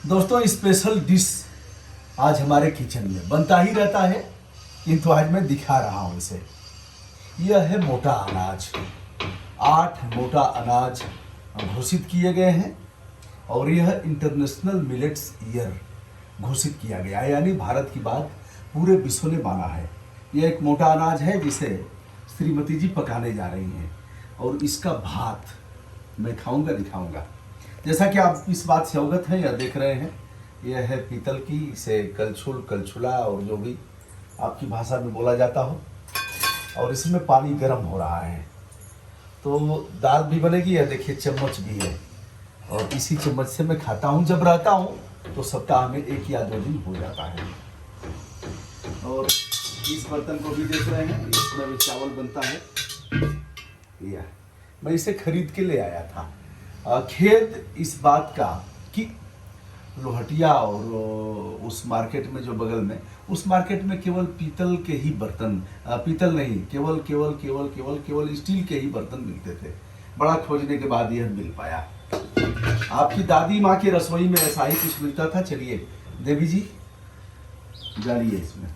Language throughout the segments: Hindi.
दोस्तों, स्पेशल डिश आज हमारे किचन में बनता ही रहता है, किंतु आज मैं दिखा रहा हूं इसे। यह है मोटा अनाज। 8 मोटा अनाज घोषित किए गए हैं और यह इंटरनेशनल मिलेट्स ईयर घोषित किया गया है, यानी भारत की बात पूरे विश्व ने माना है। यह एक मोटा अनाज है जिसे श्रीमती जी पकाने जा रही हैं और इसका भात मैं खाऊंगा, दिखाऊंगा। जैसा कि आप इस बात से अवगत हैं या देख रहे हैं, यह है पीतल की, इसे कलछुल, कलछुला और जो भी आपकी भाषा में बोला जाता हो, और इसमें पानी गर्म हो रहा है। तो दाल भी बनेगी, या देखिए चम्मच भी है, और इसी चम्मच से मैं खाता हूँ। जब रहता हूँ तो सप्ताह में 1 या 2 दिन हो जाता है। और इस बर्तन को भी देख रहे हैं, इसमें भी चावल बनता है। यह मैं इसे खरीद के ले आया था। खेद इस बात का कि लोहटिया और उस मार्केट में जो बगल में, उस मार्केट में केवल पीतल के ही बर्तन, पीतल नहीं, केवल केवल केवल केवल केवल स्टील के ही बर्तन मिलते थे। बड़ा खोजने के बाद यह मिल पाया। आपकी दादी माँ की रसोई में ऐसा ही कुछ मिलता था। चलिए देवी जी डालिए इसमें,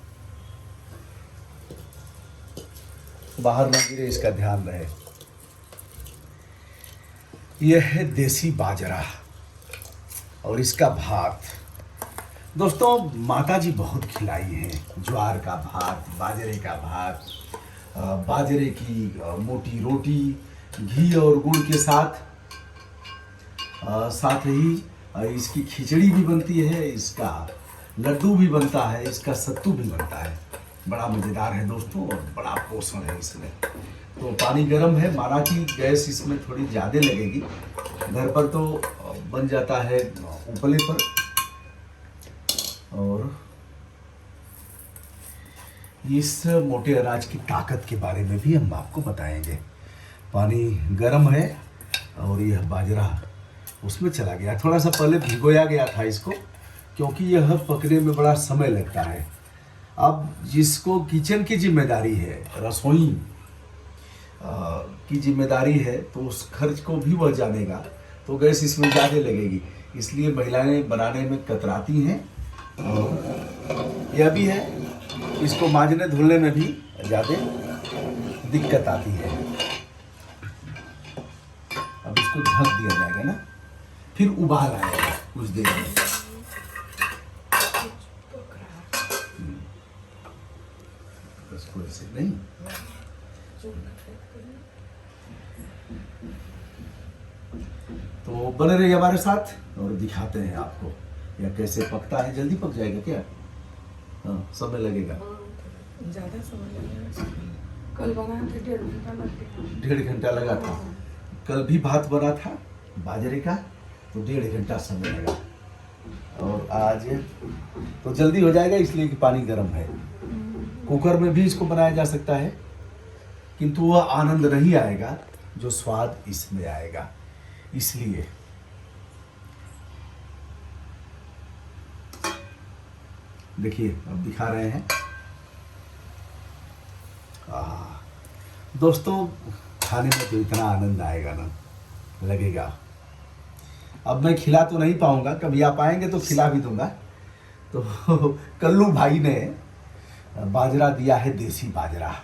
बाहर न गिरे, इसका ध्यान रहे। यह है देसी बाजरा और इसका भात। दोस्तों, माता जी बहुत खिलाई हैं। ज्वार का भात, बाजरे का भात, बाजरे की मोटी रोटी, घी और गुड़ के साथ। साथ ही इसकी खिचड़ी भी बनती है, इसका लड्डू भी बनता है, इसका सत्तू भी बनता है। बड़ा मज़ेदार है दोस्तों, और बड़ा पोषण है इसमें। तो पानी गर्म है, माना कि गैस इसमें थोड़ी ज़्यादा लगेगी। घर पर तो बन जाता है उपले पर। और इस मोटे अनाज की ताकत के बारे में भी हम आपको बताएंगे। पानी गर्म है और यह बाजरा उसमें चला गया। थोड़ा सा पहले भिगोया गया था इसको, क्योंकि यह पकने में बड़ा समय लगता है। अब जिसको किचन की जिम्मेदारी है, रसोई की जिम्मेदारी है, तो उस खर्च को भी वह जानेगा, तो गैस इसमें ज़्यादा लगेगी। इसलिए महिलाएं बनाने में कतराती हैं। और यह भी है, इसको मांजने धुलने में भी ज़्यादा दिक्कत आती है। अब इसको ढक दिया जाएगा ना, फिर उबाल आएगा कुछ देर में। इसको ऐसे नहीं, तो बने रहिए हमारे साथ और दिखाते हैं आपको यह कैसे पकता है। जल्दी पक जाएगा क्या? हाँ, समय लगेगा। ज़्यादा समय लगेगा। कल बनाए थे 1.5 घंटा लग गया। 1.5 घंटा लगा था। कल भी भात बना था बाजरे का, तो 1.5 घंटा समय लगा। और आज तो जल्दी हो जाएगा, इसलिए कि पानी गर्म है। कुकर में भी इसको बनाया जा सकता है, किंतु वह आनंद नहीं आएगा जो स्वाद इसमें आएगा। इसलिए देखिए, अब दिखा रहे हैं। दोस्तों, खाने में तो इतना आनंद आएगा ना, लगेगा। अब मैं खिला तो नहीं पाऊंगा, कभी आप आएंगे तो खिला भी दूंगा। तो कल्लू भाई ने बाजरा दिया है, देसी बाजरा।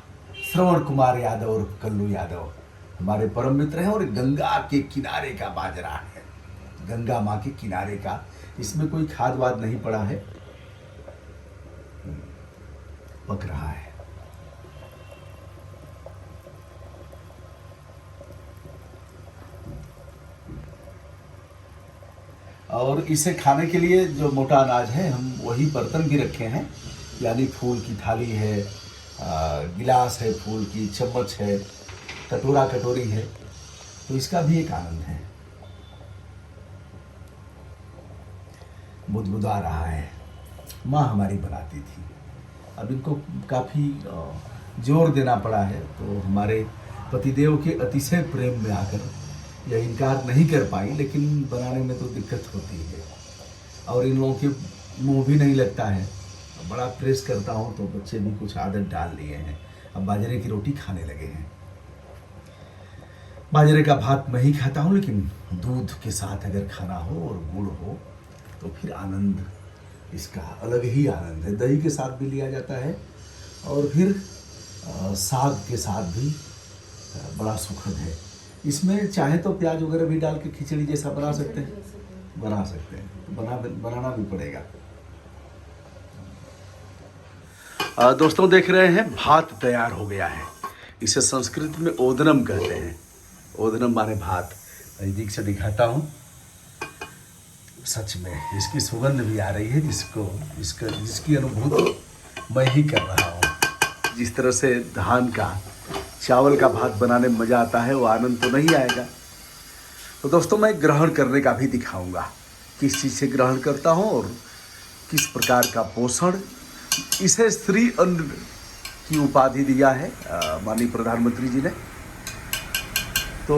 श्रवण कुमार यादव और कल्लू यादव हमारे परम मित्र हैं, और गंगा के किनारे का बाजरा है, गंगा माँ के किनारे का। इसमें कोई खाद वाद नहीं पड़ा है, पक रहा है। और इसे खाने के लिए जो मोटा अनाज है, हम वही बर्तन भी रखे हैं, यानी फूल की थाली है, गिलास है, फूल की चम्मच है, कटोरा कटोरी है। तो इसका भी एक आनंद है। बुदबुदा रहा है। माँ हमारी बनाती थी। अब इनको काफ़ी जोर देना पड़ा है, तो हमारे पतिदेव के अतिशय प्रेम में आकर यह इनकार नहीं कर पाई, लेकिन बनाने में तो दिक्कत होती है। और इन लोगों के मुंह भी नहीं लगता है। बड़ा प्रेस करता हूँ तो बच्चे भी कुछ आदत डाल लिए हैं, अब बाजरे की रोटी खाने लगे हैं। बाजरे का भात मैं ही खाता हूँ, लेकिन दूध के साथ अगर खाना हो और गुड़ हो तो फिर आनंद इसका अलग ही आनंद है। दही के साथ भी लिया जाता है और फिर साग के साथ भी बड़ा सुखद है। इसमें चाहे तो प्याज वगैरह भी डाल के खिचड़ी जैसा बना सकते हैं, तो बनाना भी पड़ेगा। दोस्तों देख रहे हैं भात तैयार हो गया है। इसे संस्कृत में ओदनम कहते हैं। ओदनम माने भात। नज़दीक से दिखाता हूँ। सच में इसकी सुगंध भी आ रही है, जिसकी अनुभूति मैं ही कर रहा हूँ। जिस तरह से धान का चावल का भात बनाने में मज़ा आता है, वो आनंद तो नहीं आएगा। तो दोस्तों मैं ग्रहण करने का भी दिखाऊंगा, किस चीज़ से ग्रहण करता हूँ और किस प्रकार का पोषण। इसे श्री अन्न की उपाधि दिया है माननीय प्रधानमंत्री जी ने। तो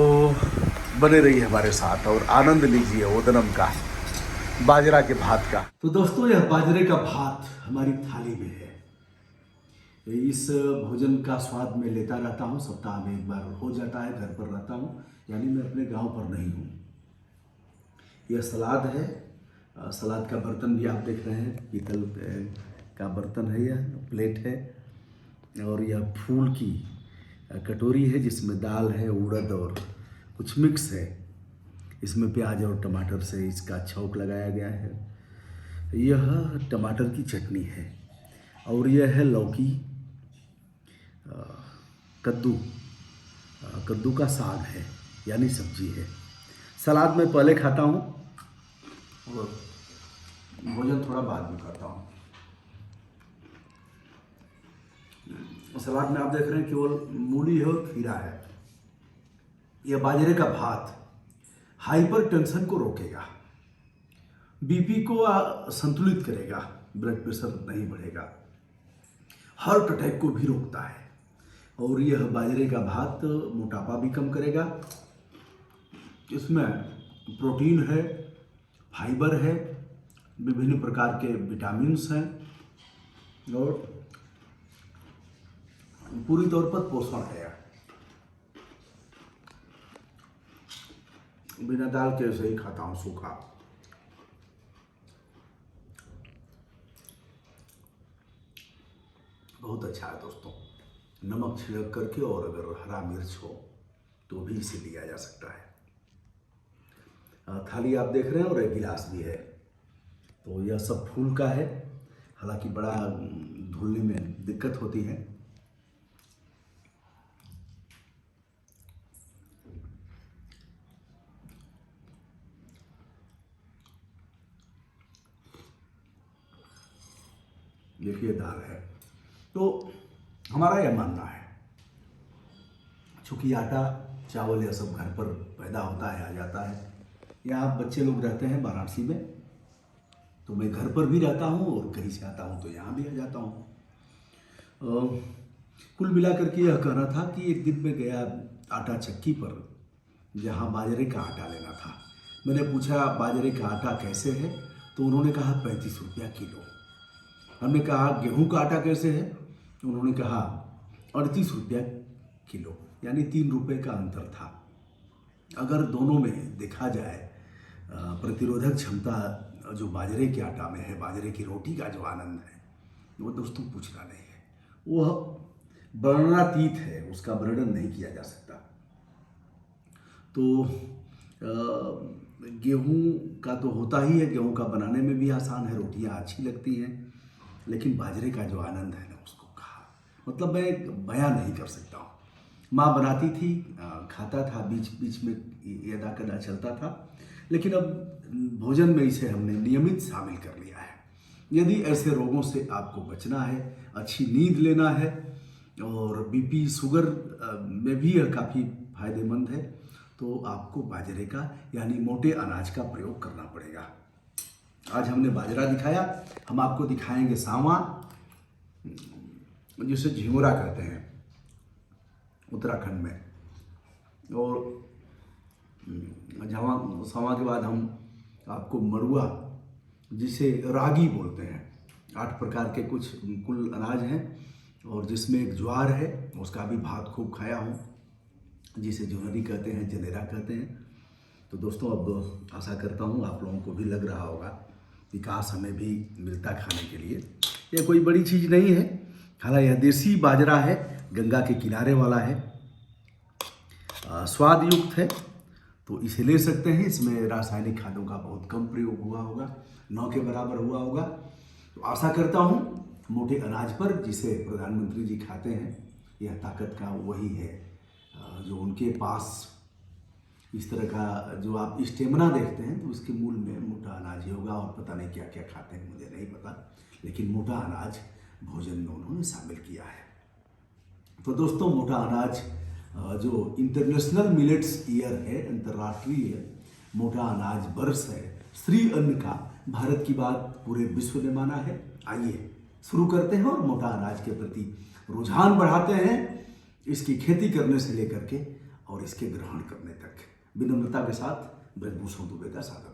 बने रहिए हमारे साथ और आनंद लीजिए ओदनम का, बाजरा के भात का। तो दोस्तों यह बाजरे का भात हमारी थाली में है। इस भोजन का स्वाद मैं लेता रहता हूँ। सप्ताह में एक बार हो जाता है, घर पर रहता हूँ, यानी मैं अपने गांव पर नहीं हूँ। यह सलाद है। सलाद का बर्तन भी आप देख रहे हैं, पीतल का बर्तन है, यह प्लेट है। और यह फूल की कटोरी है जिसमें दाल है, उड़द और कुछ मिक्स है। इसमें प्याज और टमाटर से इसका छौंक लगाया गया है। यह टमाटर की चटनी है और यह है लौकी, कद्दू का साग है, यानी सब्जी है। सलाद में पहले खाता हूँ और भोजन थोड़ा बाद में करता हूँ। सलाद में आप देख रहे हैं केवल मूली है और खीरा है। यह बाजरे का भात हाइपर टेंशन को रोकेगा, बीपी को संतुलित करेगा, ब्लड प्रेशर नहीं बढ़ेगा, हार्ट अटैक को भी रोकता है। और यह बाजरे का भात मोटापा भी कम करेगा। इसमें प्रोटीन है, फाइबर है, विभिन्न प्रकार के विटामिन्स हैं और पूरी तौर पर पोषण है। बिना दाल के ऐसे ही खाता हूँ सूखा। बहुत अच्छा है दोस्तों। नमक छिड़क करके और अगर हरा मिर्च हो तो भी इसे लिया जा सकता है। थाली आप देख रहे हैं और एक गिलास भी है। तो यह सब फूल का है, हालांकि बड़ा धुलने में दिक्कत होती है। देखिए दाल है। तो हमारा यह मानना है, चूँकि आटा चावल यह सब घर पर पैदा होता है, आ जाता है। यहाँ बच्चे लोग रहते हैं वाराणसी में, तो मैं घर पर भी रहता हूँ और कहीं से आता हूँ तो यहाँ भी आ जाता हूँ। कुल मिलाकर के यह कहना था कि एक दिन मैं गया आटा चक्की पर, जहाँ बाजरे का आटा लेना था। मैंने पूछा बाजरे का आटा कैसे है, तो उन्होंने कहा 35 रुपया किलो। हमने कहा गेहूं का आटा कैसे है, तो उन्होंने कहा 38 रुपया किलो, यानी 3 रुपये का अंतर था। अगर दोनों में देखा जाए प्रतिरोधक क्षमता जो बाजरे के आटा में है, बाजरे की रोटी का जो आनंद है, वो दोस्तों पूछना नहीं है। वह वर्णनातीत है, उसका वर्णन नहीं किया जा सकता। तो गेहूं का तो होता ही है, गेहूं का बनाने में भी आसान है, रोटियां अच्छी लगती हैं। लेकिन बाजरे का जो आनंद है ना, उसको कहा मतलब मैं बयां नहीं कर सकता हूँ। माँ बनाती थी, खाता था, बीच बीच में यदा कदा चलता था, लेकिन अब भोजन में इसे हमने नियमित शामिल कर लिया है। यदि ऐसे रोगों से आपको बचना है, अच्छी नींद लेना है और बीपी शुगर में भी यह काफ़ी फायदेमंद है, तो आपको बाजरे का यानी मोटे अनाज का प्रयोग करना पड़ेगा। आज हमने बाजरा दिखाया, हम आपको दिखाएंगे सावा, जिसे झिंगुरा कहते हैं उत्तराखंड में। और सावा के बाद हम आपको मड़ुआ, जिसे रागी बोलते हैं, 8 प्रकार के कुछ कुल अनाज हैं और जिसमें एक ज्वार है, उसका भी भात खूब खाया हूँ, जिसे जोहरी कहते हैं, जनेरा कहते हैं। तो दोस्तों अब आशा करता हूँ आप लोगों को भी लग रहा होगा विकास हमें भी मिलता खाने के लिए। यह कोई बड़ी चीज़ नहीं है। हालांकि यह देसी बाजरा है, गंगा के किनारे वाला है, स्वाद युक्त है, तो इसे ले सकते हैं। इसमें रासायनिक खादों का बहुत कम प्रयोग हुआ होगा, 9 के बराबर हुआ होगा। तो आशा करता हूँ मोटे अनाज पर, जिसे प्रधानमंत्री जी खाते हैं, यह ताकत का वही है जो उनके पास इस तरह का जो आप स्टेमिना देखते हैं, तो उसके मूल में मोटा अनाज ही होगा। और पता नहीं क्या क्या खाते हैं, मुझे नहीं पता, लेकिन मोटा अनाज भोजन में उन्होंने शामिल किया है। तो दोस्तों, मोटा अनाज जो इंटरनेशनल मिलेट्स ईयर है, अंतर्राष्ट्रीय मोटा अनाज वर्ष है, श्री अन्न का भारत की बात पूरे विश्व ने माना है। आइए शुरू करते हैं और मोटा अनाज के प्रति रुझान बढ़ाते हैं, इसकी खेती करने से लेकर के और इसके ग्रहण करने तक। विनम्रता के साथ ब्रजभूषण दुबे का सादर।